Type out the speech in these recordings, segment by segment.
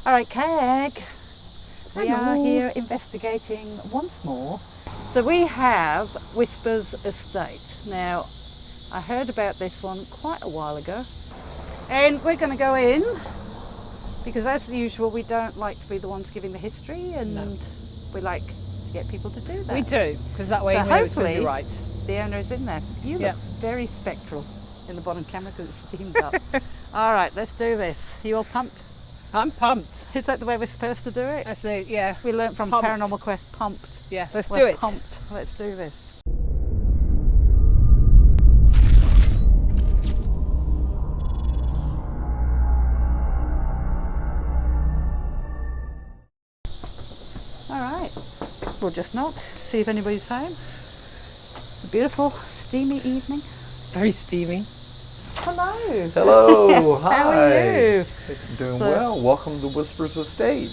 All right, Keg, we are here investigating once more. So we have Whispers Estate. Now, I heard about this one quite a while ago, and we're going to go in because, as usual, we don't like to be the ones giving the history, and we like to get people to do that. We do, because that way so we know it's going to be right. The owner is in there. You look very spectral in the bottom camera because it's steamed up. All right, let's do this. Are you all pumped? I'm pumped. Is that the way we're supposed to do it? I say, yeah. We learnt from Pumped. Paranormal Quest, pumped. Yeah, let's We're do it. Pumped. Let's do this. All right, we'll just knock, see if anybody's home. It's a beautiful, steamy evening. Very steamy. Hello. Hello, hi. How are you? Doing well. Welcome to Whispers Estate.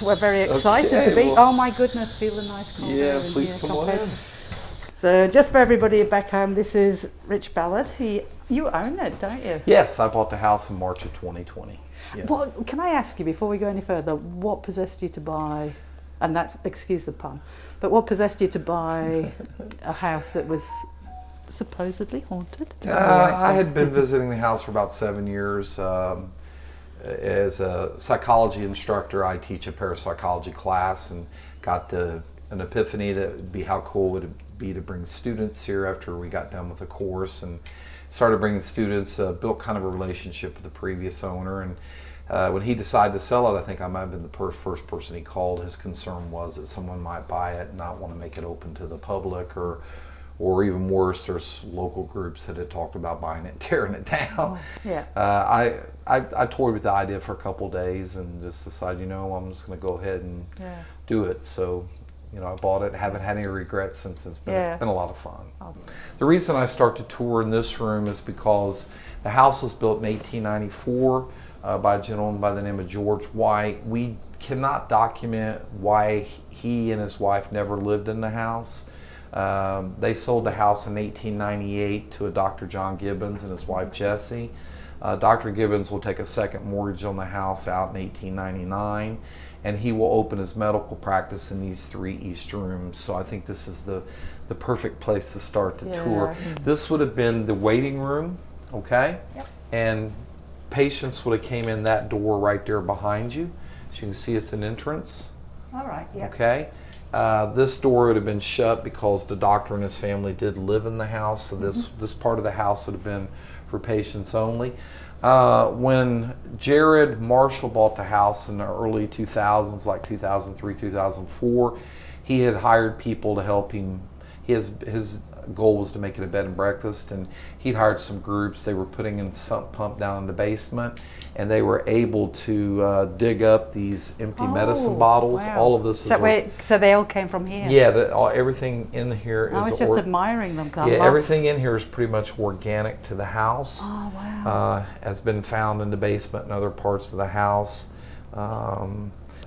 We're very excited to be. well- Oh my goodness, feel the nice cold air Yeah, in please here, come on compared in. to- So just for everybody back home, this is Rich Ballard. You own it, don't you? Yes, I bought the house in March of 2020. Yeah. What, can I ask you before we go any further, what possessed you to buy, and that, excuse the pun, but what possessed you to buy a house that was supposedly haunted? I had been visiting the house for about 7 years. As a psychology instructor, I teach a parapsychology class and got an epiphany that would be how cool would it be to bring students here after we got done with the course, and started bringing students, built kind of a relationship with the previous owner. And when he decided to sell it, I think I might have been the first person he called. His concern was that someone might buy it and not want to make it open to the public, or even worse, there's local groups that had talked about buying it and tearing it down. Yeah. I toyed with the idea for a couple days and just decided, I'm just going to go ahead and do it. So, I bought it. Haven't had any regrets since. It's been a lot of fun. The reason I start to tour in this room is because the house was built in 1894 by a gentleman by the name of George White. We cannot document why he and his wife never lived in the house. They sold the house in 1898 to a Dr. John Gibbons and his wife Jessie. Dr. Gibbons will take a second mortgage on the house out in 1899, and he will open his medical practice in these 3 east rooms. So I think this is the perfect place to start the tour. This would have been the waiting room, okay? Yep. And patients would have came in that door right there behind you. As you can see, it's an entrance. All right, yeah. Okay. This door would have been shut because the doctor and his family did live in the house, so this part of the house would have been for patients only. When Jared Marshall bought the house in the early 2000s, like 2003, 2004, he had hired people to help him. His goal was to make it a bed and breakfast, and he'd hired some groups. They were putting in sump pump down in the basement, and they were able to dig up these empty medicine bottles. Wow. All of this is so they all came from here? Yeah, everything in here is. I was just admiring them. Everything in here is pretty much organic to the house. Oh, wow. Has been found in the basement and other parts of the house.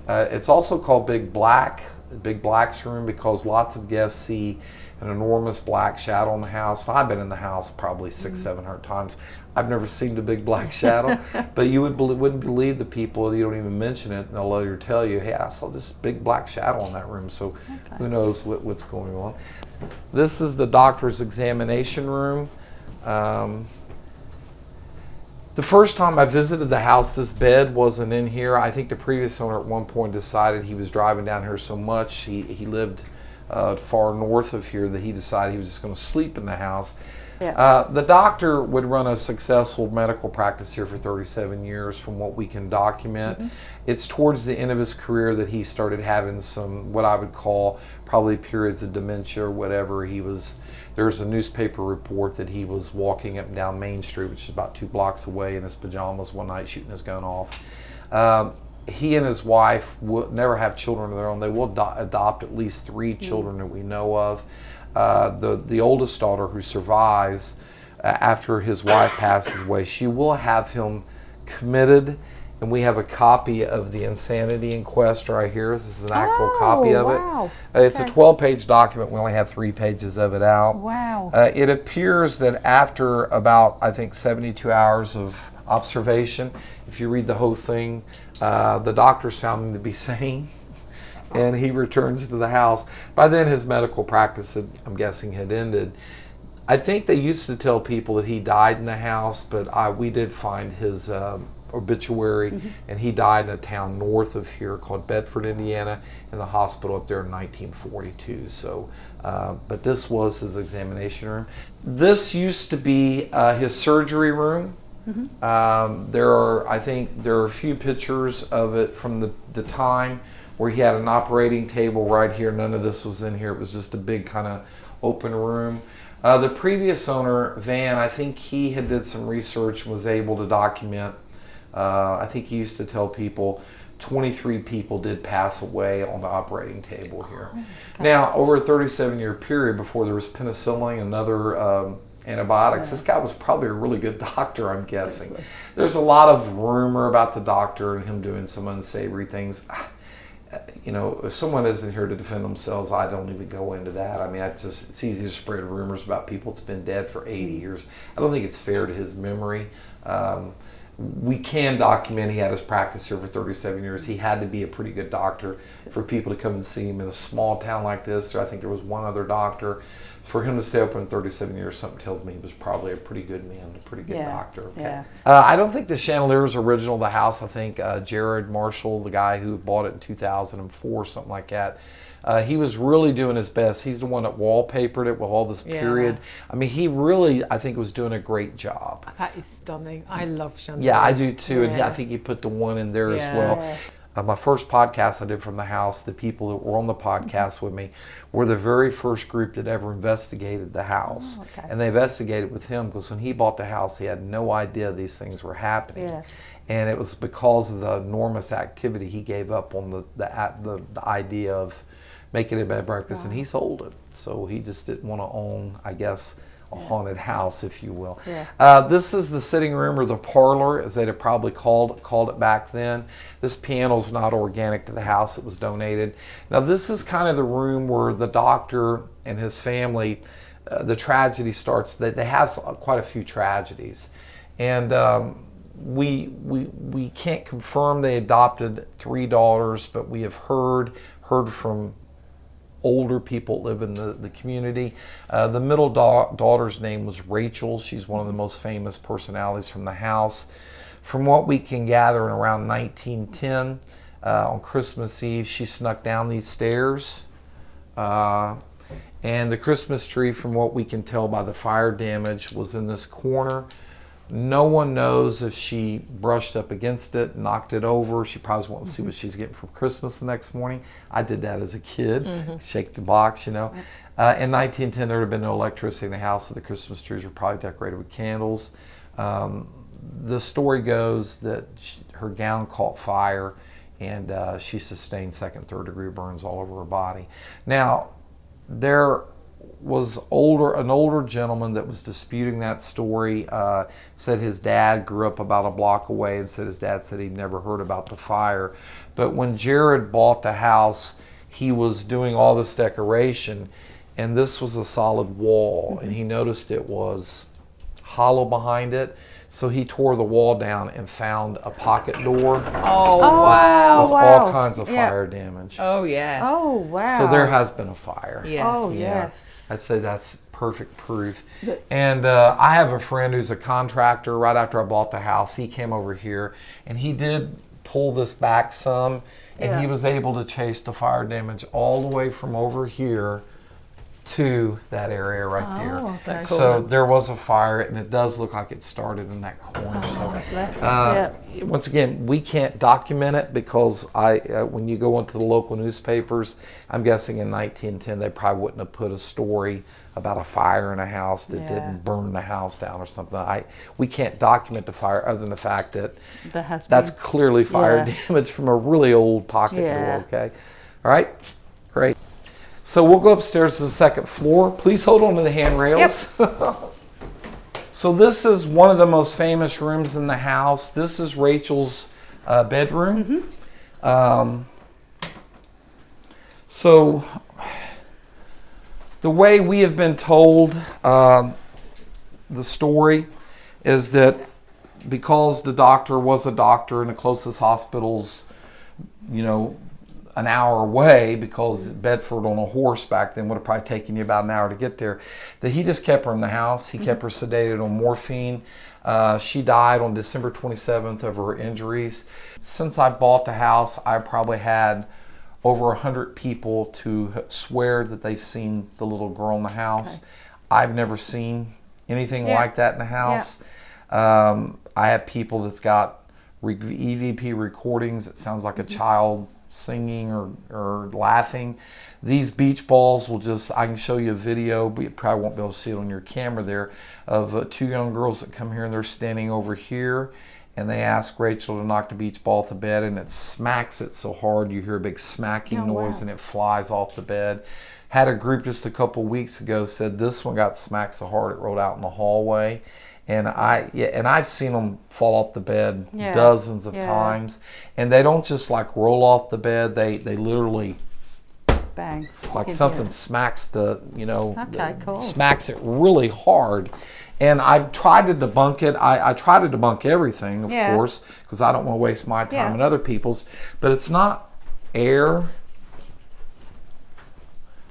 It's also called Big Black's room because lots of guests see an enormous black shadow in the house. I've been in the house probably 600-700 times. I've never seen a big black shadow, but you wouldn't believe the people. You don't even mention it, and they'll later tell you, "Hey, I saw this big black shadow in that room." So who knows what's going on? This is the doctor's examination room. The first time I visited the house, this bed wasn't in here. I think the previous owner at one point decided he was driving down here so much. He lived far north of here that he decided he was just going to sleep in the house. Yeah. The doctor would run a successful medical practice here for 37 years from what we can document. It's towards the end of his career that he started having some, what I would call probably periods of dementia or whatever. There's a newspaper report that he was walking up and down Main Street, which is about 2 blocks away, in his pajamas one night shooting his gun off. He and his wife will never have children of their own. They will adopt at least 3 children that we know of. The oldest daughter, who survives after his wife passes away, she will have him committed, and we have a copy of the Insanity Inquest right here. This is an actual copy of it. It's a 12-page document. We only have 3 pages of it out. Wow. It appears that after about, I think, 72 hours of observation. If you read the whole thing, the doctors found him to be sane, and he returns to the house. By then, his medical practice, I'm guessing, had ended. I think they used to tell people that he died in the house, but we did find his obituary, and he died in a town north of here called Bedford, Indiana, in the hospital up there in 1942. So, but this was his examination room. This used to be his surgery room. There are a few pictures of it from the time where he had an operating table right here. None of this was in here. It was just a big kind of open room. The previous owner, Van, I think he had did some research and was able to document. I think he used to tell people 23 people did pass away on the operating table here. Now, over a 37-year period before there was penicillin and other antibiotics, this guy was probably a really good doctor, I'm guessing. There's a lot of rumor about the doctor and him doing some unsavory things. You know, if someone isn't here to defend themselves, I don't even go into that. I mean, it's easy to spread rumors about people that's been dead for 80 years. I don't think it's fair to his memory. We can document he had his practice here for 37 years. He had to be a pretty good doctor for people to come and see him in a small town like this. I think there was one other doctor. For him to stay open 37 years, something tells me he was probably a pretty good man, a pretty good doctor. Okay. Yeah. I don't think the chandelier is original to the house. I think Jared Marshall, the guy who bought it in 2004, something like that, he was really doing his best. He's the one that wallpapered it with all this period. I mean, he really, I think, was doing a great job. That is stunning. I love chandeliers. Yeah, I do too. And I think he put the one in there as well. My first podcast I did from the house, the people that were on the podcast with me were the very first group that ever investigated the house. And they investigated with him because when he bought the house, he had no idea these things were happening. And it was because of the enormous activity he gave up on the idea of making a bed and breakfast, and he sold it. So he just didn't want to own, I guess, a haunted house, if you will. This is the sitting room, or the parlor, as they'd have probably called it back then. This piano's not organic to the house. It was donated. Now, this is kind of the room where the doctor and his family, the tragedy starts. They have quite a few tragedies. And we can't confirm they adopted 3 daughters, but we have heard from older people live in the community. The middle daughter's name was Rachel. She's one of the most famous personalities from the house. From what we can gather, in around 1910, on Christmas Eve, she snuck down these stairs. And the Christmas tree, from what we can tell by the fire damage, was in this corner. No one knows if she brushed up against it, knocked it over. She probably wants to see what she's getting for Christmas the next morning. I did that as a kid, shake the box, you know. In 1910, there would have been no electricity in the house, so the Christmas trees were probably decorated with candles. The story goes that her gown caught fire, and she sustained second, third degree burns all over her body. Now, there was an older gentleman that was disputing that story, said his dad grew up about a block away, and said his dad said he'd never heard about the fire. But when Jared bought the house, he was doing all this decoration, and this was a solid wall, and he noticed it was hollow behind it. So he tore the wall down and found a pocket door. Oh, wow. With all kinds of fire damage. Oh, yes. Oh, wow. So there has been a fire. Yes. Oh, Yeah. yes. I'd say that's perfect proof. And I have a friend who's a contractor. Right after I bought the house, he came over here, and he did pull this back some, and he was able to chase the fire damage all the way from over here to that area right there. Okay. So there was a fire, and it does look like it started in that corner. Once again, we can't document it because when you go into the local newspapers, I'm guessing in 1910 they probably wouldn't have put a story about a fire in a house that didn't burn the house down or something. We can't document the fire other than the fact that that's clearly fire damage from a really old pocket door. Okay, all right, great. So we'll go upstairs to the second floor. Please hold on to the handrails. Yep. So this is one of the most famous rooms in the house. This is Rachel's bedroom. So the way we have been told the story is that because the doctor was a doctor and the closest hospital's, an hour away, because Bedford on a horse back then would have probably taken you about an hour to get there, that he just kept her in the house. He kept her sedated on morphine. She died on December 27th of her injuries. Since I bought the house, I probably had over 100 people to swear that they've seen the little girl in the house. Okay. I've never seen anything like that in the house. I have people that's got EVP recordings. It sounds like a child singing or laughing. These beach balls will I can show you a video, but you probably won't be able to see it on your camera there, of 2 young girls that come here and they're standing over here, and they ask Rachel to knock the beach ball off the bed, and it smacks it so hard you hear a big smacking noise and it flies off the bed. Had a group just a couple weeks ago said this one got smacked so hard it rolled out in the hallway. And I've seen them fall off the bed dozens of times, and they don't just like roll off the bed. They literally bang, like something smacks smacks it really hard. And I've tried to debunk it. I try to debunk everything, of course, because I don't want to waste my time and other people's. But it's not air.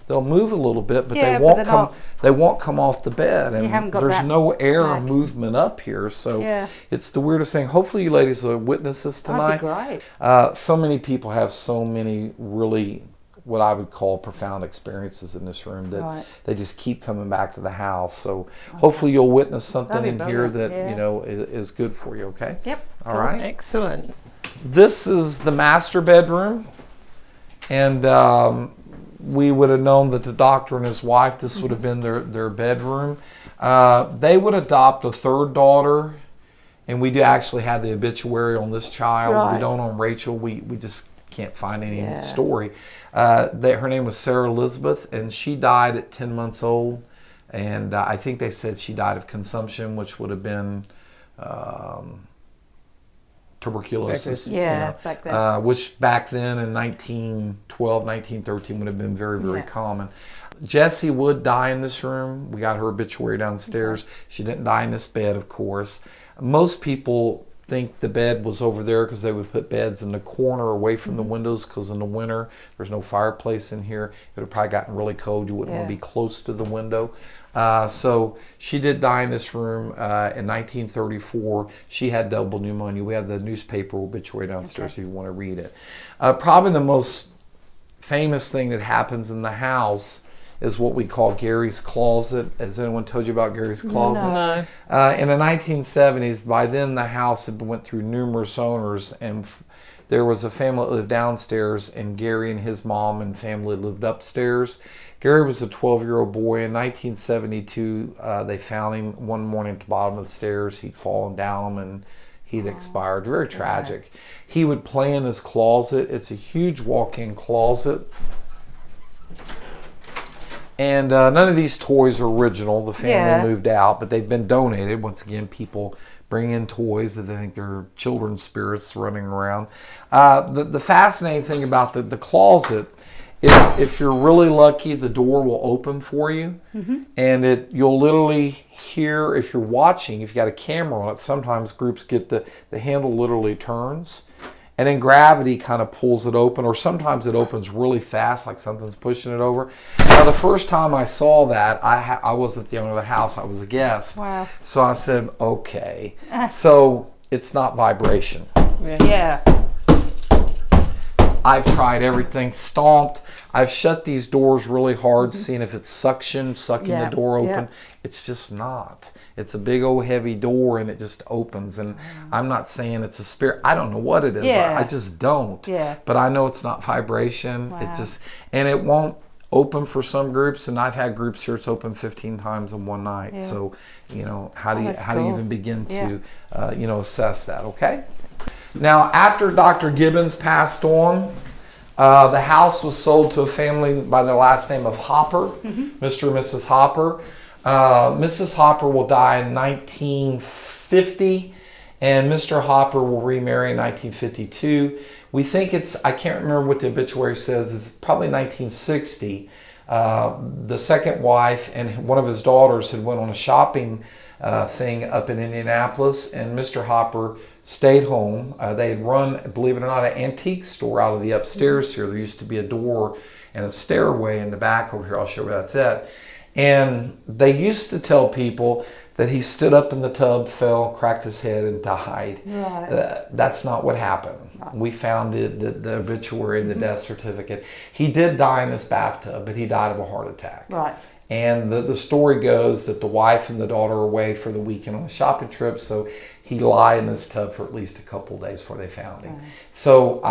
They'll move a little bit, but they won't come. They won't come off the bed, and there's no air movement up here. So it's the weirdest thing. Hopefully, you ladies will witness this tonight. That'd be great. So many people have so many really what I would call profound experiences in this room that they just keep coming back to the house. So hopefully, you'll witness something in here that is good for you. Okay. Yep. All right. Excellent. This is the master bedroom, and. We would have known that the doctor and his wife, this would have been their bedroom. They would adopt a third daughter, and we do actually have the obituary on this child. Right. We don't on Rachel. We just can't find any story. Her name was Sarah Elizabeth, and she died at 10 months old. And I think they said she died of consumption, which would have been tuberculosis. Back then. Which back then in 1912, 1913 would have been very, very common. Jessie would die in this room. We got her obituary downstairs. She didn't die in this bed, of course. Most people think the bed was over there because they would put beds in the corner away from the windows, because in the winter there's no fireplace in here. It would have probably gotten really cold. You wouldn't want to be close to the window. So she did die in this room in 1934. She had double pneumonia. We have the newspaper obituary downstairs if you want to read it. Probably the most famous thing that happens in the house is what we call Gary's Closet. Has anyone told you about Gary's Closet? No. In the 1970s, by then the house had went through numerous owners, and there was a family that lived downstairs, and Gary and his mom and family lived upstairs. Gary was a 12-year-old boy. In 1972, they found him one morning at the bottom of the stairs. He'd fallen down them and he'd expired. Very tragic. He would play in his closet. It's a huge walk-in closet. And none of these toys are original. The family moved out, but they've been donated. Once again, people bring in toys that they think they're children's spirits running around. The fascinating thing about the closet is, if you're really lucky, the door will open for you, and you'll literally hear, if you're watching, if you got a camera on it, sometimes groups get the handle literally turns, and then gravity kind of pulls it open, or sometimes it opens really fast, like something's pushing it over. Now, the first time I saw that, I wasn't the owner of the house, I was a guest. Wow. So I said, okay. So it's not vibration. Yeah. I've tried everything, stomped. I've shut these doors really hard, seeing if it's sucking the door open. It's just not. It's a big old heavy door, and it just opens. And I'm not saying it's a spirit. I don't know what it is. I just don't. But I know it's not vibration. Wow. And it won't open for some groups. And I've had groups here it's open 15 times in one night. So, how do you even begin to assess that? Okay. Now, after Dr. Gibbons passed on, the house was sold to a family by the last name of Hopper, Mr. and Mrs. Hopper. Mrs. Hopper will die in 1950, and Mr. Hopper will remarry in 1952. We think I can't remember what the obituary says, it's probably 1960. The second wife and one of his daughters had went on a shopping thing up in Indianapolis, and Mr. Hopper stayed home. They had run, believe it or not, an antique store out of the upstairs here. There used to be a door and a stairway in the back over here. I'll show you where that's at. And they used to tell people that he stood up in the tub, fell, cracked his head, and died. Right. That's not what happened. Right. We found the obituary and the death certificate. He did die in this bathtub, but he died of a heart attack. Right. And the story goes that the wife and the daughter are away for the weekend on a shopping trip, so he lied in this tub for at least a couple of days before they found him. Right. So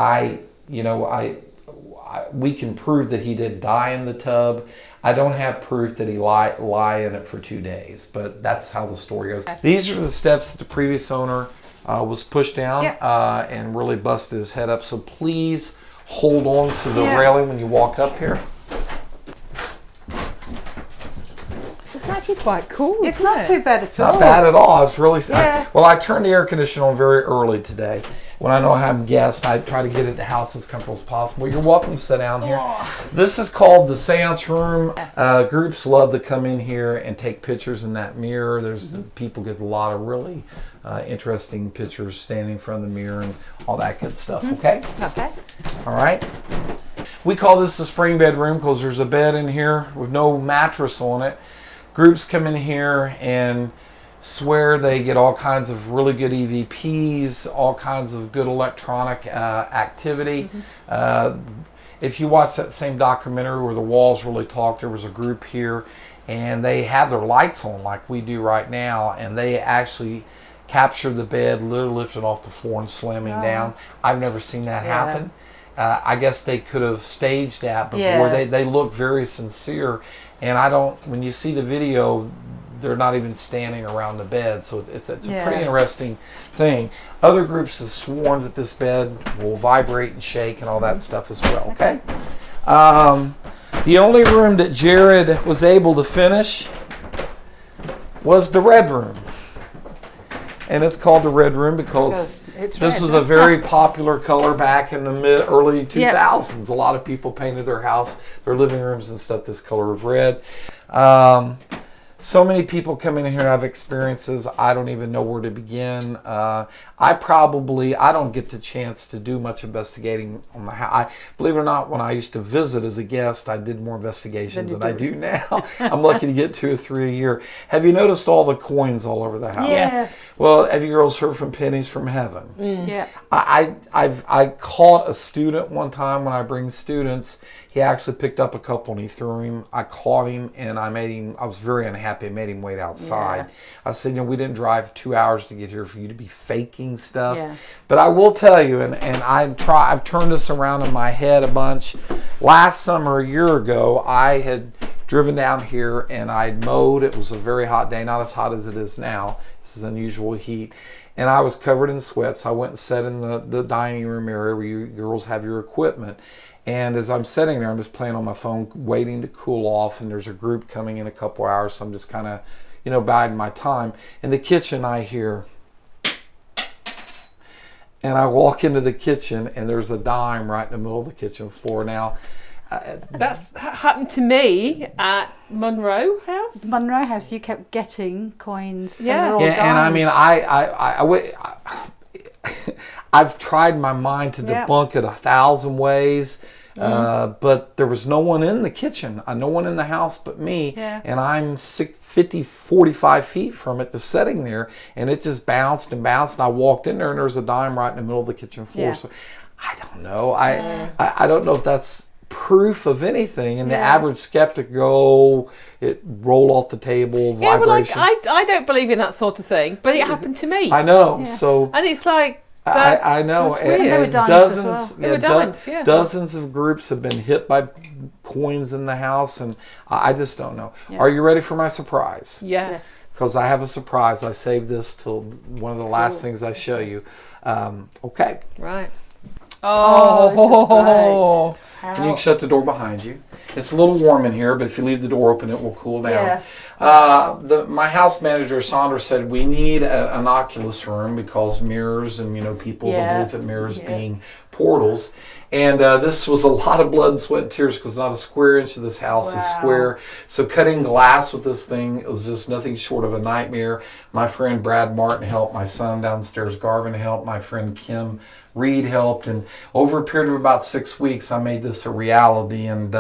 we can prove that he did die in the tub. I don't have proof that he lie in it for 2 days, but that's how the story goes. These are the steps that the previous owner was pushed down and really busted his head up. So please hold on to the railing when you walk up here. It's actually quite cool. It's not too bad at all. Not bad at all. It's really well, I turned the air conditioner on very early today. When I know I have guests, I try to get it the house as comfortable as possible. You're welcome to sit down here. This is called the seance room. Groups love to come in here and take pictures in that mirror. There's people get a lot of really interesting pictures standing in front of the mirror and all that good stuff. Okay? Okay. All right. We call this the spring bed room because there's a bed in here with no mattress on it. Groups come in here and swear they get all kinds of really good EVPs, all kinds of good electronic activity. If you watch that same documentary where the walls really talk, there was a group here and they have their lights on like we do right now, and they actually capture the bed literally lifting off the floor and slamming down. I've never seen that happen. I guess they could have staged that before. They look very sincere, and when you see the video, they're not even standing around the bed, so it's a pretty interesting thing. Other groups have sworn that this bed will vibrate and shake and all that stuff as well. Okay. The only room that Jared was able to finish was the red room, and it's called the red room because this was a very popular color back in the early 2000s. A lot of people painted their house, their living rooms and stuff this color of red. So many people come in here and have experiences. I don't even know where to begin. I don't get the chance to do much investigating on the house. Believe it or not, when I used to visit as a guest, I did more investigations than I do now. I'm lucky to get 2 or 3 a year. Have you noticed all the coins all over the house? Yes. Well, have you girls heard from pennies from heaven? Yeah. I caught a student one time when I bring students. He actually picked up a couple and he threw him. I caught him and I was very unhappy. I made him wait outside. I said, we didn't drive 2 hours to get here for you to be faking stuff. Yeah. But I will tell you, and I've turned this around in my head a bunch. Last summer, a year ago, I had driven down here and I'd mowed. It was a very hot day, not as hot as it is now. This is unusual heat. And I was covered in sweat, so I went and sat in the dining room area where you girls have your equipment. And as I'm sitting there, I'm just playing on my phone, waiting to cool off, and there's a group coming in a couple hours, so I'm just kind of, biding my time. In the kitchen, I hear, and I walk into the kitchen, and there's a dime right in the middle of the kitchen floor. Now, that's happened to me at Monroe House. Monroe House, you kept getting coins. Yeah, and I mean, I've tried my mind to debunk it 1,000 ways. But there was no one in the kitchen, no one in the house but me, and I'm 45 feet from it, just sitting there, and it just bounced and bounced, and I walked in there, and there's a dime right in the middle of the kitchen floor. So I don't know. I don't know if that's proof of anything, and the average skeptic it rolled off the table, vibration. Well, I don't believe in that sort of thing, but it happened to me. I know. So, and it's like, I know, and dozens of groups have been hit by coins in the house, and I just don't know. Are you ready for my surprise? Yeah. Because I have a surprise. I saved this till one of the last things I show you. Okay. Right. Oh. And you can shut the door behind you. It's a little warm in here, but if you leave the door open, it will cool down. My house manager, Sandra, said we need an Oculus room because mirrors and, people don't believe in mirrors being portals. And this was a lot of blood and sweat and tears because not a square inch of this house is square. So cutting glass with this thing, it was just nothing short of a nightmare. My friend Brad Martin helped. My son downstairs, Garvin, helped. My friend Kim Reed helped. And over a period of about 6 weeks, I made this a reality. And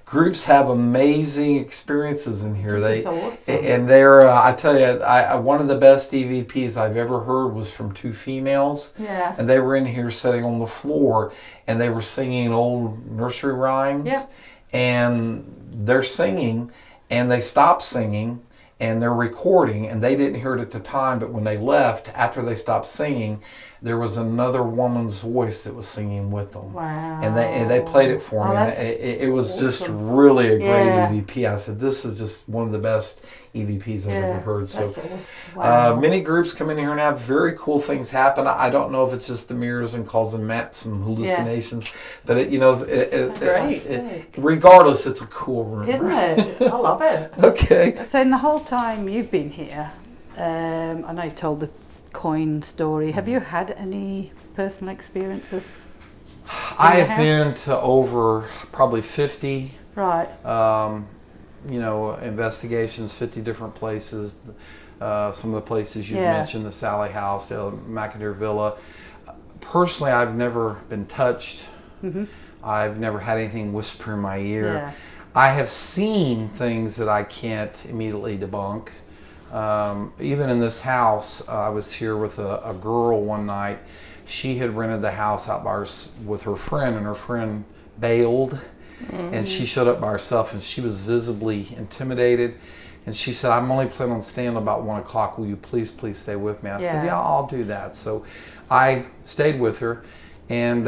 groups have amazing experiences in here. This is awesome. And they're, I tell you, one of the best EVPs I've ever heard was from 2 females. Yeah. And they were in here sitting on the floor, and they were singing old nursery rhymes. Yep. And they're singing, and they stopped singing, and they're recording, and they didn't hear it at the time, but when they left, after they stopped singing, there was another woman's voice that was singing with them. Wow. And they played it for me. And it was awesome. Just really a great EVP. I said, this is just one of the best EVPs I've ever heard. So awesome. Wow. Many groups come in here and have very cool things happen. I don't know if it's just the mirrors and causing Matt some hallucinations, but regardless, it's a cool room. Isn't it? I love it. Okay. So in the whole time you've been here, I know you've told the coin story. Have you had any personal experiences? I have been to over probably 50 investigations, 50 different places. Some of the places you mentioned, the Sally House, the McIntyre Villa. Personally, I've never been touched. Mm-hmm. I've never had anything whisper in my ear. Yeah. I have seen things that I can't immediately debunk. Even in this house, I was here with a girl one night. She had rented the house out with her friend, and her friend bailed. Mm-hmm. And she showed up by herself, and she was visibly intimidated. And she said, I'm only planning on staying about 1 o'clock. Will you please stay with me? I said, yeah, I'll do that. So I stayed with her. And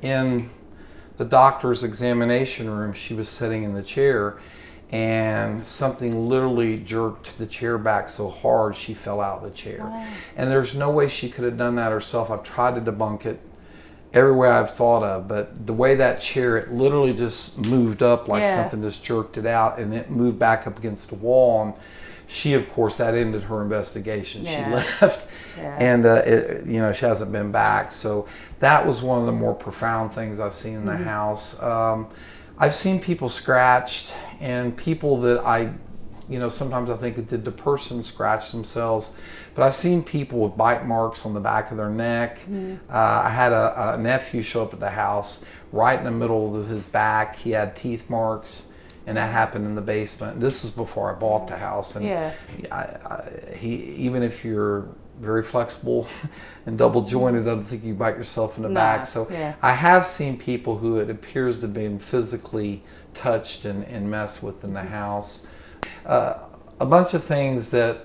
in the doctor's examination room, she was sitting in the chair, and something literally jerked the chair back so hard she fell out of the chair. Wow. And there's no way she could have done that herself. I've tried to debunk it every way I've thought of, but the way that chair, it literally just moved up like something just jerked it out, and it moved back up against the wall. And she, of course, that ended her investigation. She left, and she hasn't been back. So that was one of the more profound things I've seen in the house. I've seen people scratched, and people that sometimes I think, did the person scratch themselves? But I've seen people with bite marks on the back of their neck. I had a nephew show up at the house. Right in the middle of his back, he had teeth marks, and that happened in the basement. This was before I bought the house. And even if you're very flexible and double jointed, I don't think you bite yourself in the back. So I have seen people who it appears to have been physically touched and messed with in the house. A bunch of things that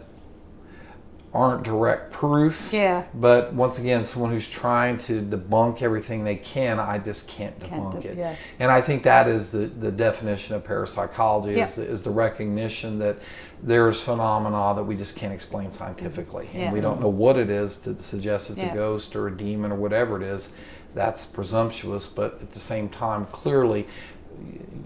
aren't direct proof, but once again, someone who's trying to debunk everything they can, I just can't debunk it. And I think that is the definition of parapsychology, is the recognition that there's phenomena that we just can't explain scientifically, and we don't know what it is to suggest it's a ghost or a demon or whatever it is. That's presumptuous, but at the same time, clearly,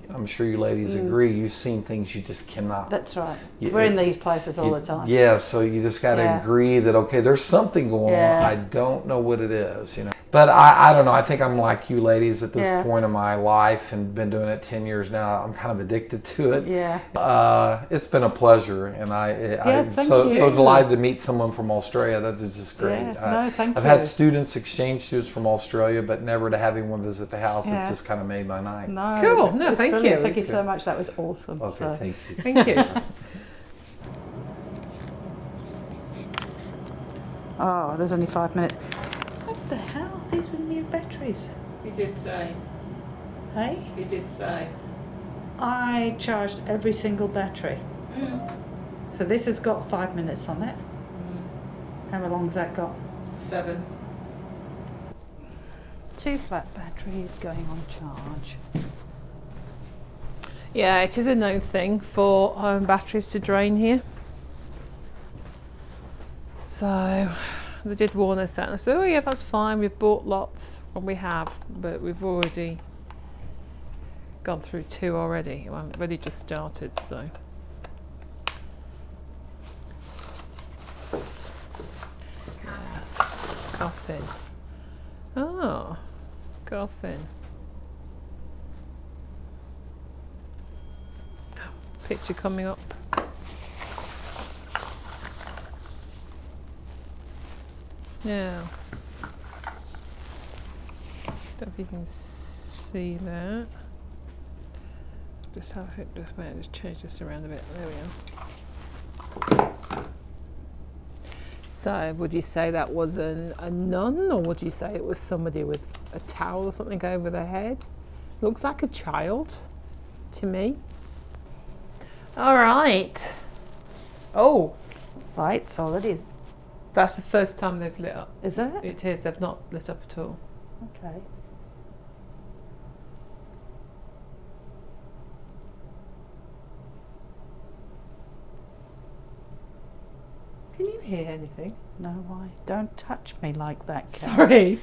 I'm sure you ladies agree, you've seen things you just cannot. That's right. We're in these places all the time. Yeah, so you just got to agree that, okay, there's something going on. I don't know what it is, But I don't know. I think I'm like you ladies at this point in my life, and been doing it 10 years now. I'm kind of addicted to it. Yeah. It's been a pleasure, and I'm so delighted to meet someone from Australia. That is just great. Yeah. Thank you. I've had exchange students from Australia, but never to have anyone visit the house. It just kind of made my night. No, cool. No, thank you. Thank you so much. That was awesome. Okay, thank you. Thank you. Oh, there's only 5 minutes. What the hell? These were new batteries. You did say. Hey? You did say. I charged every single battery. So this has got 5 minutes on it. How long has that got? 7. 2 flat batteries going on charge. Yeah, it is a known thing for batteries to drain here. So they did warn us that. And I said, oh yeah, that's fine. We've bought lots. And we have, but we've already gone through 2 already. Well, I've already just started, so. Coughing. Oh, coffin. Picture coming up. Now, don't know if you can see that. Just have it. Just change this around a bit. There we are. So, would you say that was a nun, or would you say it was somebody with a towel or something over their head? Looks like a child to me. All right. Oh, Lights already. that's the first time they've lit up. Is it? It is. They've not lit up at all. Okay. Can you hear anything? No, why? Don't touch me like that, Kat. Sorry.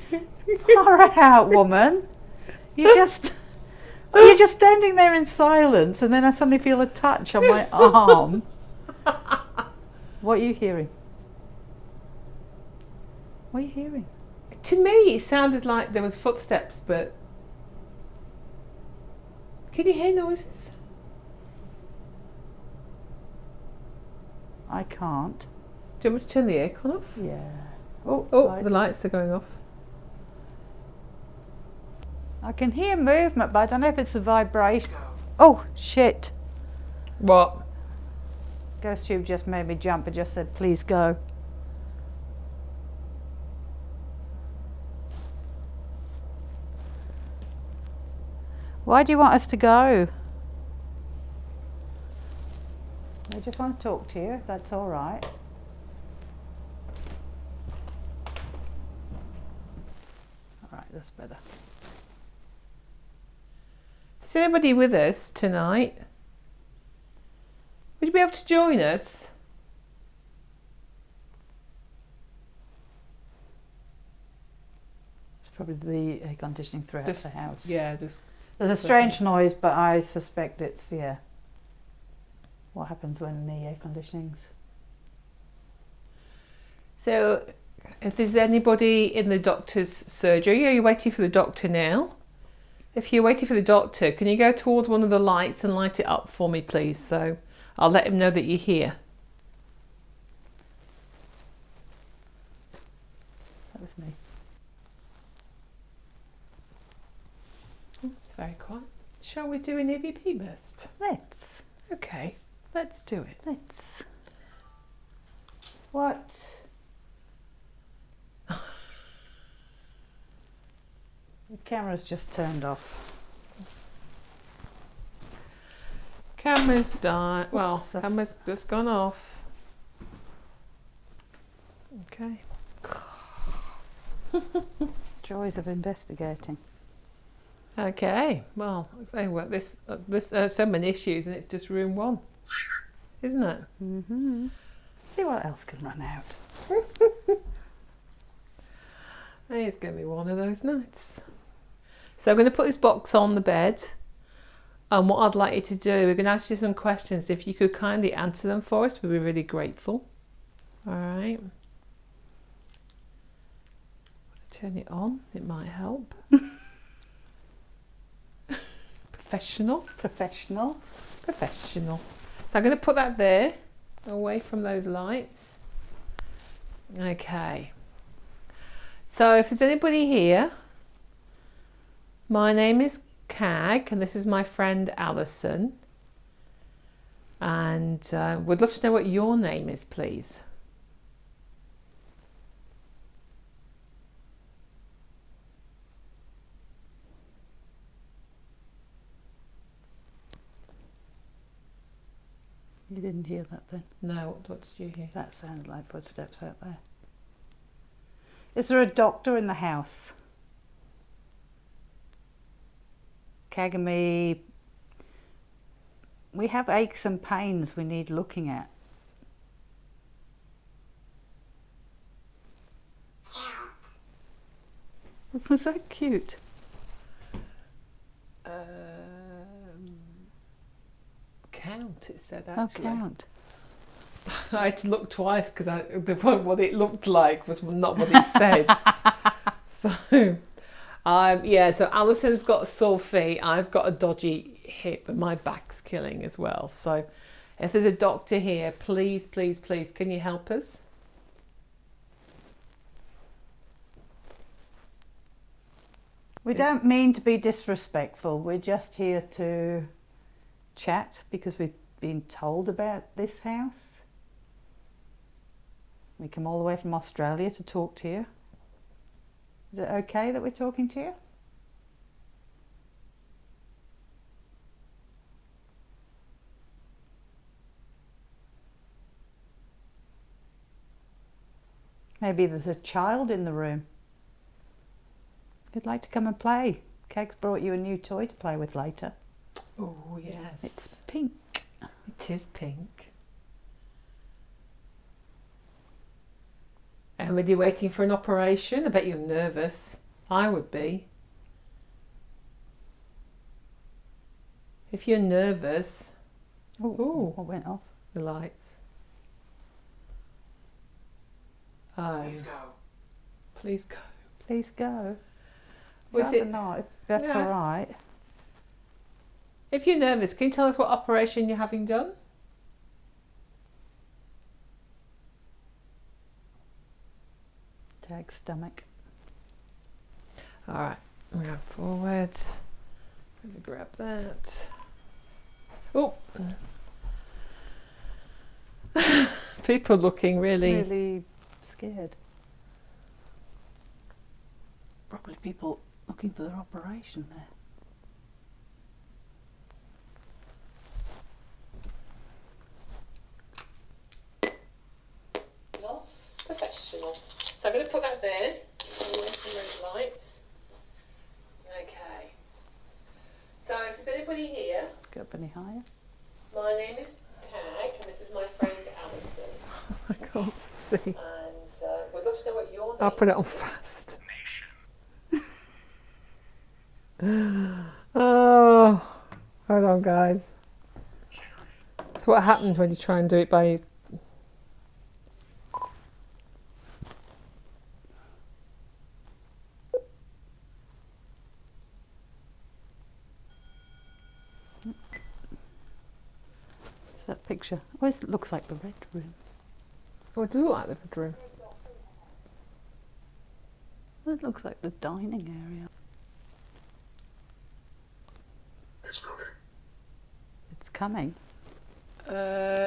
Far out, woman. You're just standing there in silence, and then I suddenly feel a touch on my arm. What are you hearing? What are you hearing? To me, it sounded like there was footsteps, but can you hear noises? I can't. Do you want me to turn the aircon off? Yeah. Oh, The lights are going off. I can hear movement, but I don't know if it's a vibration. Oh, shit. What? Ghost Tube just made me jump. It just said, please go. Why do you want us to go? I just want to talk to you, if that's all right. All right, that's better. Is anybody with us tonight? Would you be able to join us? It's probably the air conditioning throughout the house. Yeah, just. There's a strange noise, but I suspect it's, yeah, what happens when the air conditioning's. So, if there's anybody in the doctor's surgery, are you waiting for the doctor now? If you're waiting for the doctor, can you go towards one of the lights and light it up for me, please? So I'll let him know that you're here. That was me. It's very quiet. Shall we do an EVP burst? Let's. Okay, let's do it. Let's. What? The camera's just turned off. Camera's died. Well, Oops, camera's just gone off. Okay. Joys of investigating. Okay. Well, I'm saying well, this so many issues, and it's just room one, isn't it? Mm-hmm. See what else can run out. It's going to be one of those nights. So I'm going to put this box on the bed. And what I'd like you to do, we're going to ask you some questions. If you could kindly answer them for us, we'd be really grateful. All right. Turn it on. It might help. Professional. Professional. Professional. So I'm going to put that there, away from those lights. Okay. So if there's anybody here, my name is Cag, and this is my friend Alison. And we'd love to know what your name is, please. You didn't hear that then? No, what did you hear? That sounded like footsteps out there. Is there a doctor in the house? Kagami, we have aches and pains we need looking at. Cute. Was that cute? Count, it said actually. Oh, count. I had to look twice because what it looked like was not what it said. So, yeah, so Alison's got a sore feet. I've got a dodgy hip and my back's killing as well. So if there's a doctor here, please, please, please, can you help us? We don't mean to be disrespectful. We're just here to chat because we've been told about this house. We come all the way from Australia to talk to you. Is it okay that we're talking to you? Maybe there's a child in the room. You'd like to come and play. Keg's brought you a new toy to play with later. Oh, yes. It's pink. It is pink. And were you waiting for an operation? I bet you're nervous. I would be. If you're nervous... Oh, what went off? The lights. Please go. Please go. Please go. Was Rather it? not, if that's Yeah. all right. If you're nervous, can you tell us what operation you're having done? Tag stomach. All right, I'm going forward. Let me grab that. Oh, people looking Really scared. Probably people looking for their operation there. professional. So I'm going to put that there, away from those lights. Okay. So if there's anybody here, Go up any higher? my name is Peg, and this is my friend Alison. I can't see. And we'd love to know what your name I'll put it on fast. Oh, hold on, guys. That's what happens when you try and do it by. It's that picture. Always looks like the red room. Oh, it does look like the bedroom. It looks like the dining area. It's coming. It's coming.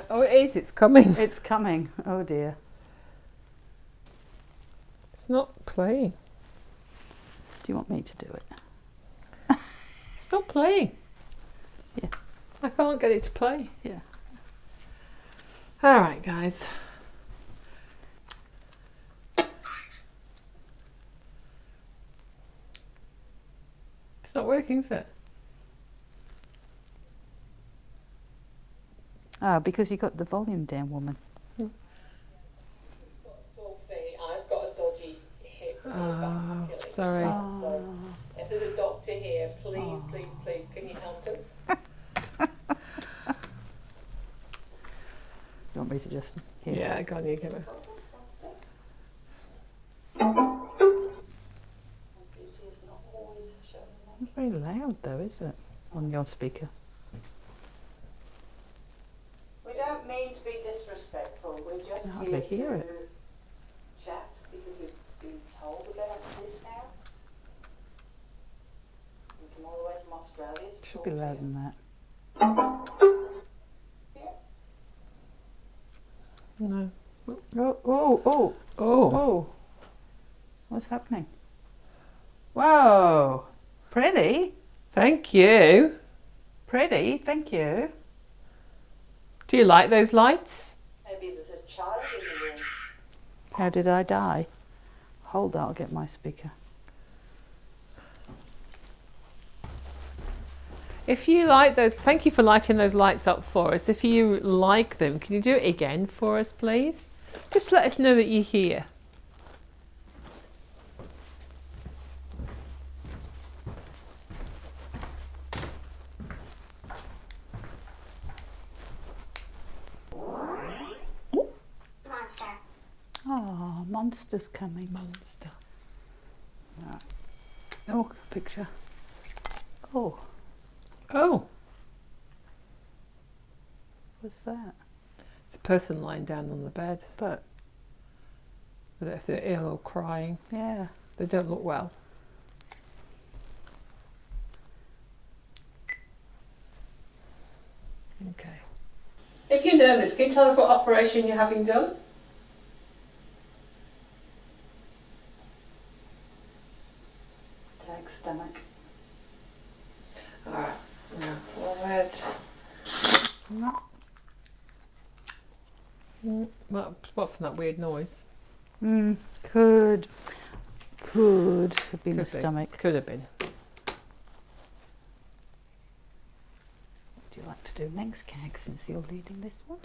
Oh, it is. It's coming. It's coming. Oh dear. It's not playing. Do you want me to do it? It's not playing. Yeah. I can't get it to play. Yeah. All right, guys. It's not working, is it? Ah, because you got the volume down, woman. I've got a dodgy hip. Oh, sorry. Oh. If there's a doctor here, please, please, please, can you help us? You want me to just... Here. Yeah, go on, you give it. It's very loud though, is it? On your speaker. We don't mean to be disrespectful. We're just hardly here hear to chat because we've been told about this house. We come all the way from Australia to Should be louder than that. No. Oh. What's happening? Whoa. Pretty. Thank you. Pretty, thank you. Do you like those lights? Maybe there's a child in the room. How did I die? Hold on, I'll get my speaker. If you like those, thank you for lighting those lights up for us. If you like them, can you do it again for us, please? Just let us know that you're here. Monster. Oh, monster's coming. Monster. All Oh, picture. Oh. Oh, What's that? it's a person lying down on the bed. But I don't know if they're ill or crying. yeah. They don't look well. Okay. If you're nervous, can you tell us what operation you're having done? Tag stomach. Alright, now forward. No. What from that weird noise? Could have been the Could be. stomach. Could have been. What do you like to do next, Cag, since you're leading this one?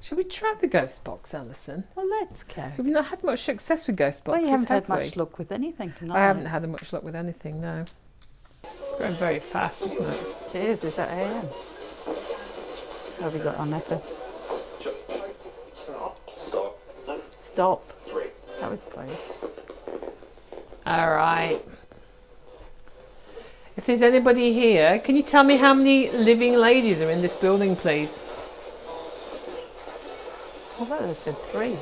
Shall we try the ghost box, Alison? Well, let's, Cag. We've not had much success with ghost boxes, Well, you haven't had have we? much luck with anything tonight. I haven't had much luck with anything, no. It's going very fast, isn't it? Cheers, is that AM? What have we got on there for? Stop. That was close. Alright. If there's anybody here, can you tell me how many living ladies are in this building, please? I thought they said 3.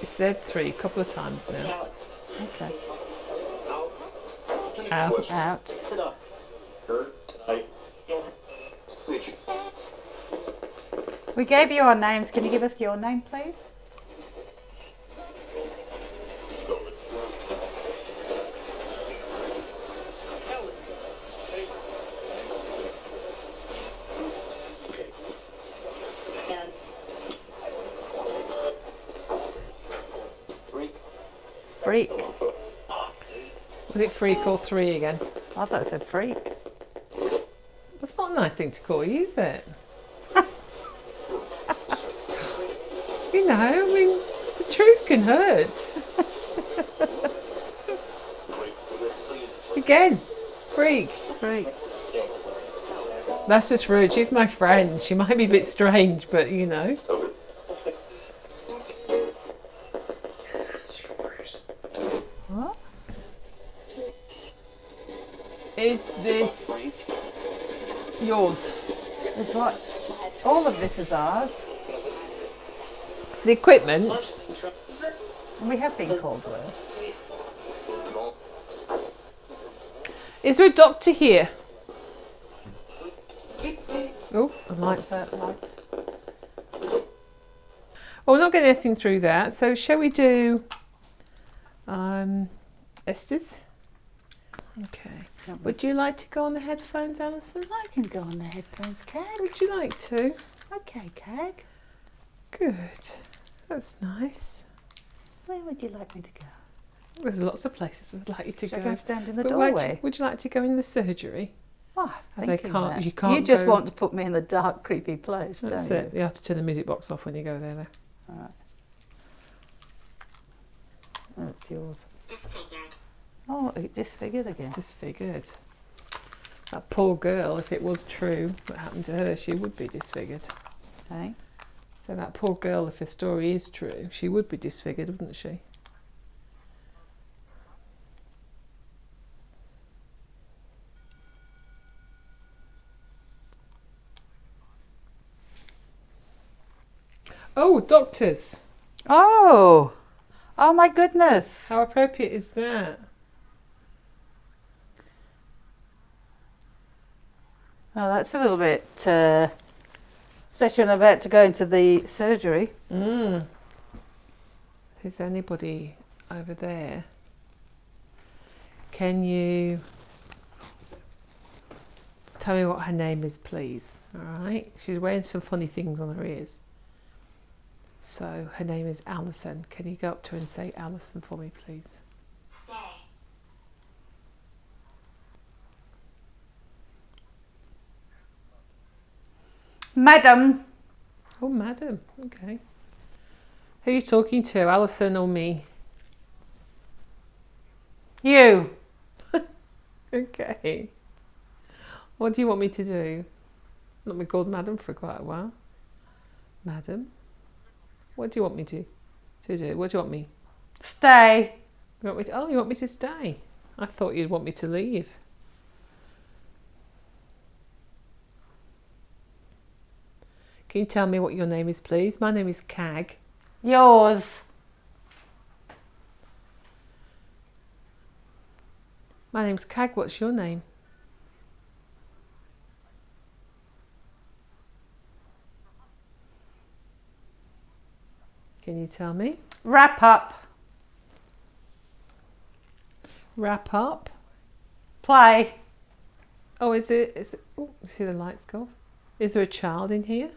It said 3 a couple of times now. Okay. Out. Out. We gave you our names. Can you give us your name, please? Freak. Was it freak or 3 again? I thought it said freak. That's not a nice thing to call you, is it? You know, I mean, the truth can hurt. Again, freak. Freak. That's just rude. She's my friend. She might be a bit strange, but you know. What? Is this yours? It's what? All of this is ours. The equipment? And we have been called worse. Is there a doctor here? Oh, the lights. Lights. Well, we're not getting anything through that, so shall we do Estes? Okay. Would you like to go on the headphones, Alison? I can go on the headphones, Cag. Would you like to? Okay, Cag. Good. That's nice. Where would you like me to go? There's lots of places I'd like you to Should I go. go and stand in the But doorway? would you like to go in the surgery? Oh, As they thinking can't- that. you can't You just go- want to put me in the dark, creepy place, That's don't it. You have to turn the music box off when you go there, though. you? All right. That's yours. Disfigured. Oh, it disfigured again. Disfigured. That poor girl, if it was true what happened to her, she would be disfigured. Okay. So that poor girl, if the story is true, she would be disfigured, wouldn't she? Oh, doctors! Oh! Oh my goodness! How appropriate is that? Oh, that's a little bit, especially when I'm about to go into the surgery. Is anybody over there? Can you tell me what her name is, please? All right. She's wearing some funny things on her ears. So her name is Alison. Can you go up to her and say Alison for me, please? Stay. Madam! Oh, madam. Okay. Who are you talking to, Alison or me? You! Okay. What do you want me to do? Not been called madam for quite a while. Madam? What do you want me to do? What do you want me? Stay! You want me to, oh, you want me to stay? I thought you'd want me to leave. Can you tell me what your name is, please? My name is Cag. Yours. My name's Cag. What's your name? Can you tell me? Wrap up. Wrap up. Play. Oh, is it? Oh, see the lights go off. Is there a child in here?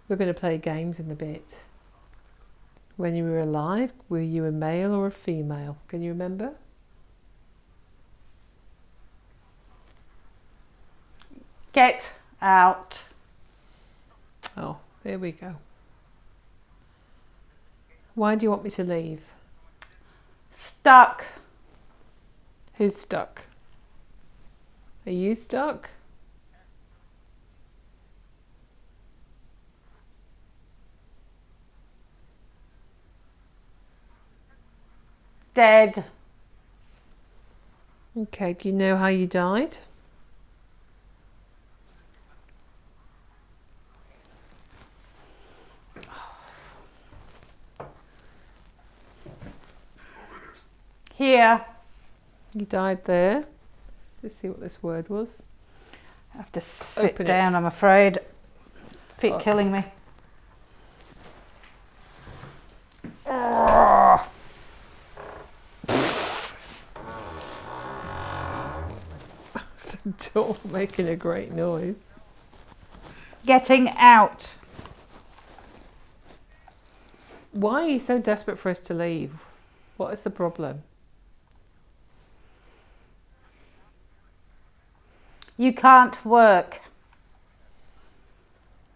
We're going to play games in a bit. When you were alive, were you a male or a female? Can you remember? Get out. Oh, there we go. Why do you want me to leave? Stuck. Who's stuck? Are you stuck? Dead. Okay, do you know how you died? Here. You died there. Let's see what this word was. I have to sit Open down, it. I'm afraid. Feet Oh. killing me. It's the door making a great noise. Getting out. Why are you so desperate for us to leave? What is the problem? You can't work.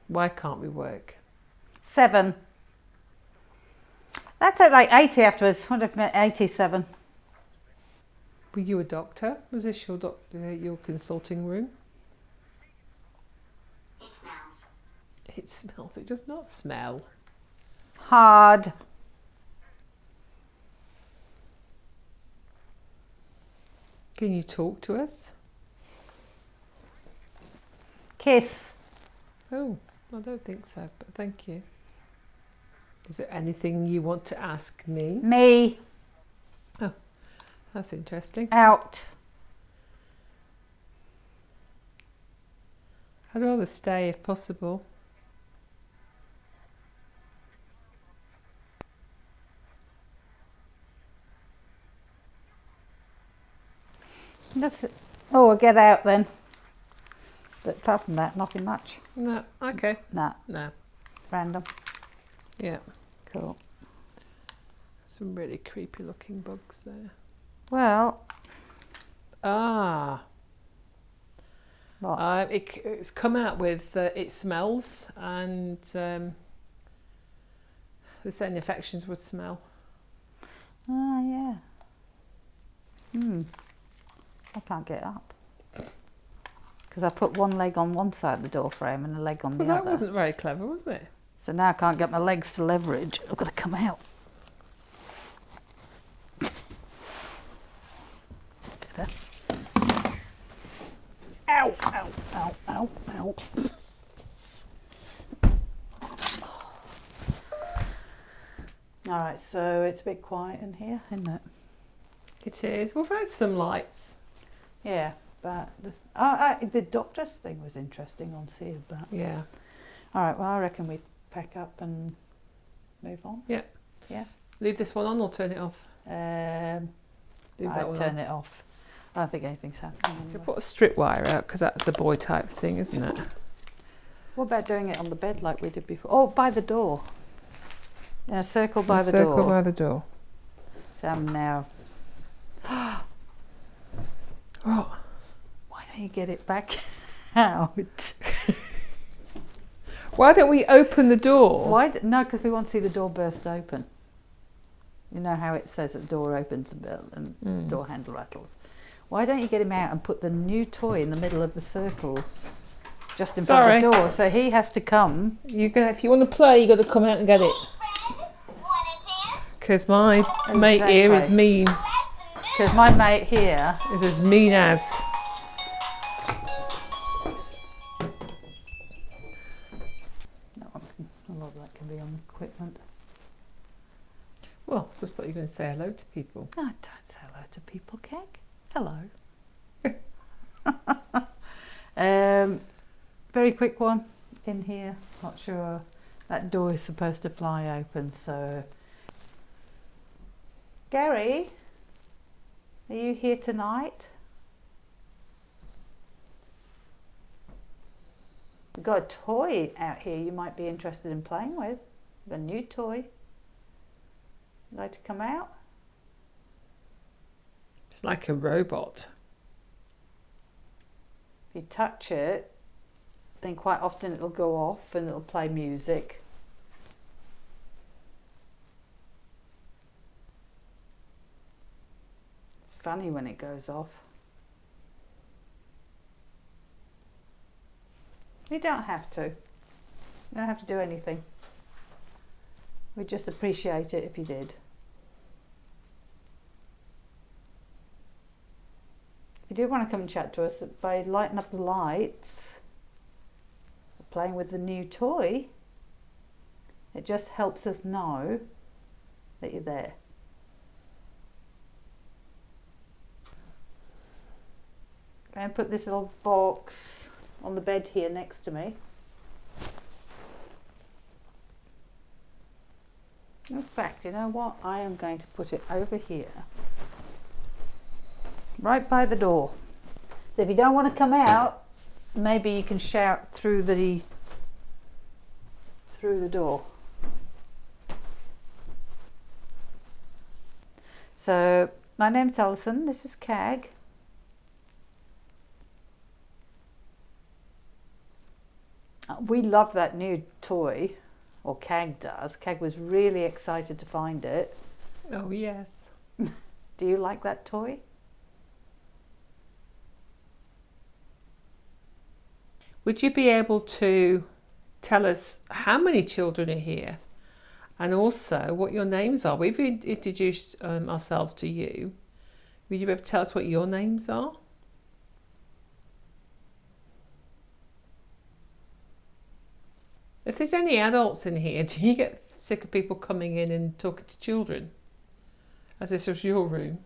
Why can't we work? 7. That's at like 80 afterwards. What if 87? Were you a doctor? Was this your your consulting room? It smells. It smells. It does not smell. Hard. Can you talk to us? Kiss. Oh, I don't think so, but thank you. Is there anything you want to ask me? Me. That's interesting. Out. I'd rather stay if possible. That's it. Oh, we'll get out then. But apart from that, nothing much. No, okay. Nah, No, random. yeah. Cool. Some really creepy looking bugs there. Well, Ah. what? It's come out with it smells, and they're saying infections would smell. Ah, yeah. I can't get up. Because I put one leg on one side of the door frame and a leg on the Well, that other. wasn't very clever, was it? So now I can't get my legs to leverage. I've got to come out. Better. Ow, ow, ow, ow, ow. All right, so it's a bit quiet in here, isn't it? It is. We've had some lights. Yeah, but the doctor's thing was interesting on Seed, but Yeah. all right. Well, I reckon we pack up and move on. Yeah. Yeah. Leave this one on or turn it off? Leave that I'd one turn on. it off. I don't think anything's happening. You Anyway. put a strip wire out because that's a boy type thing, isn't it? What about doing it on the bed like we did before? Oh, by the door. In a circle by the Circle door. by the door. So I'm now. What? Why don't you get it back out? Why don't we open the door? Why? No, because we want to see the door burst open. You know how it says that the door opens a bit and the door handle rattles. Why don't you get him out and put the new toy in the middle of the circle, just in front of the door, so he has to come. If you want to play, you got to come out and get it. What is here? Because my mate here is mean. Because my mate here is as mean as. A lot of that can be on equipment. Well, just thought you were going to say hello to people. I don't say hello to people, Keg. Hello. Very quick one in here. Not sure. That door is supposed to fly open, so... Gary, are you here tonight? We've got a toy out here you might be interested in playing with. A new toy. Would you like to come out? It's like a robot. If you touch it, then quite often it'll go off and it'll play music. It's funny when it goes off. You don't have to. You don't have to do anything. We'd just appreciate it if you did. If you do want to come and chat to us by lighting up the lights, playing with the new toy, it just helps us know that you're there. I'm going to put this little box on the bed here next to me. In fact, you know what? I am going to put it over here, right by the door. So if you don't want to come out, maybe you can shout through the door. So my name's Alison. This is Cag. We love that new toy, or Cag does. Cag was really excited to find it. Oh yes. Do you like that toy? Would you be able to tell us how many children are here and also what your names are? We've introduced ourselves to you. Would you be able to tell us what your names are? If there's any adults in here, do you get sick of people coming in and talking to children? As this was your room.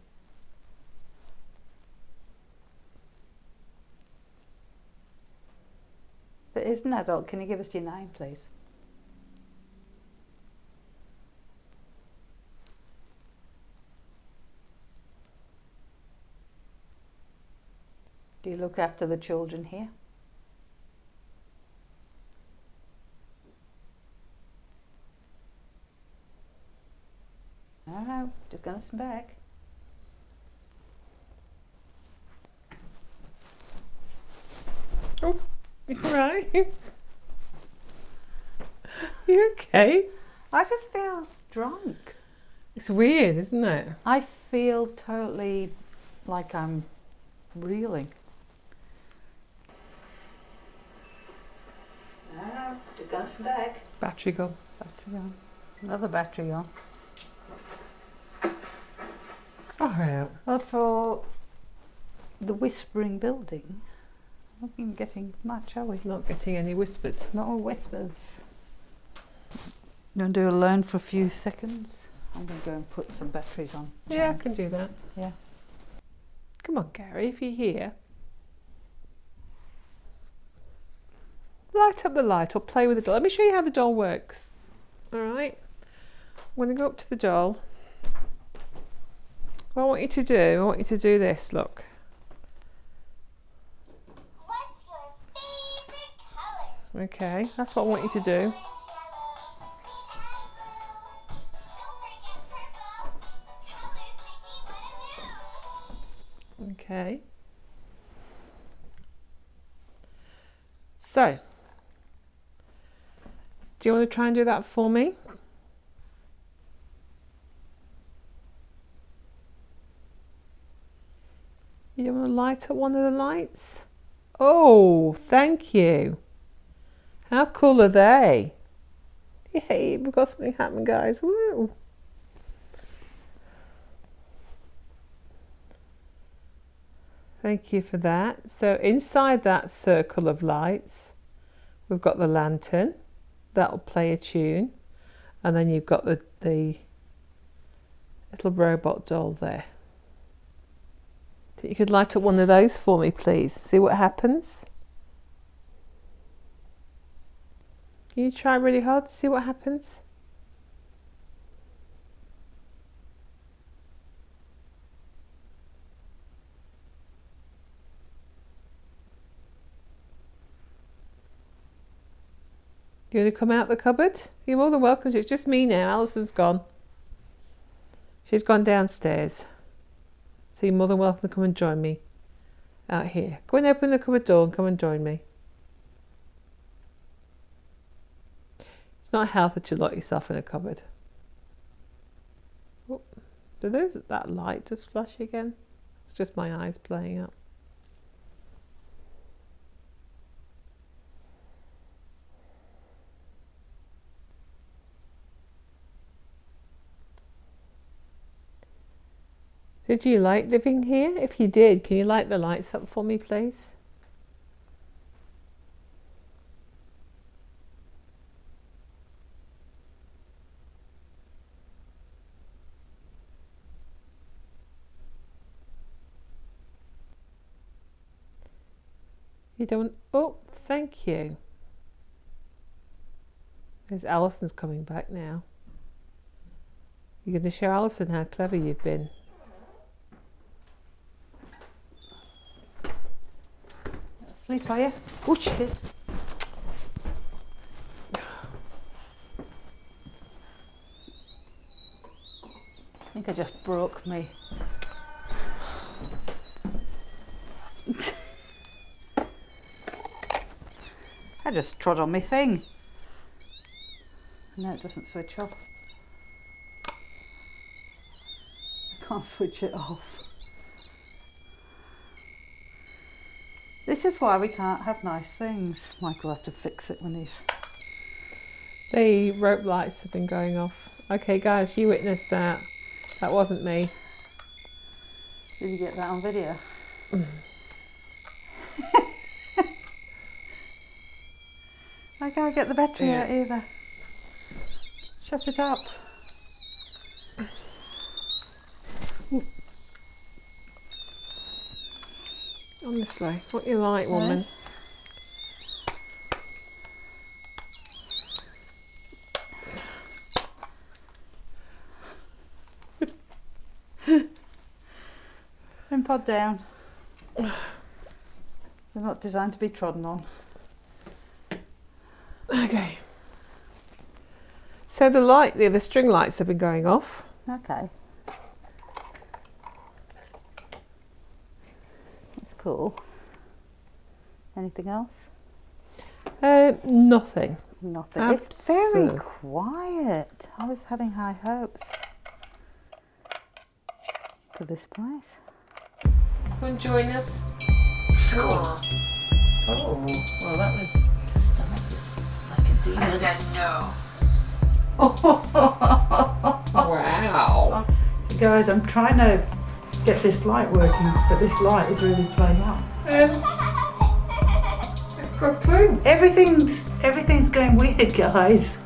If it is an adult, can you give us your name, please? Do you look after the children here? No, just going to stand back. Oh, you alright? You okay? I just feel drunk. It's weird, isn't it? I feel totally like I'm reeling. No, just going to stand back. Battery gone. Battery on. Another battery on. Alright. Well, for the whispering building, we're not getting much, are we? Not getting any whispers. Not all whispers. You want to do alone for a few seconds? I'm going to go and put some batteries on. Yeah, I can do that. Yeah. Come on, Gary, if you're here. Light up the light or play with the doll. Let me show you how the doll works. Alright. I'm going to go up to the doll. What I want you to do, I want you to do this, look. What's your favorite color? Okay, that's what I want you to do. Okay. So, do you want to try and do that for me? You want to light up one of the lights? Oh, thank you. How cool are they? Yay, we've got something happening, guys. Woo. Thank you for that. So inside that circle of lights, we've got the lantern. That'll play a tune. And then you've got the little robot doll there. You could light up one of those for me, please. See what happens. Can you try really hard to see what happens? You want to come out the cupboard? You're more than welcome to. It's just me now. Alison's gone. She's gone downstairs. So you're more than welcome to come and join me out here. Go and open the cupboard door and come and join me. It's not healthy to lock yourself in a cupboard. Oh, did that light just flash again? It's just my eyes playing up. Did you like living here? If you did, can you light the lights up for me, please? You don't... Oh, thank you. There's Alison's coming back now. You're going to show Alison how clever you've been. Sleep, are you? Oh shit. I think I just broke me. I just trod on my thing. No, it doesn't switch off. I can't switch it off. This is why we can't have nice things. Michael will have to fix it when he's... The rope lights have been going off. Okay guys, you witnessed that. That wasn't me. Did you get that on video? I can't get the battery out either. Shut it up. Honestly, what you like, woman? Bring pod down. They're not designed to be trodden on. Okay. So the string lights have been going off. Okay. Cool. Anything else? Nothing. Nothing. It's very quiet. I was having high hopes for this place. Come and join us. School. Oh, well that was... The stomach is like a demon. I said no. Wow. Guys, I'm trying to get this light working, but this light is really playing up. Got a clue. Everything's going weird, guys.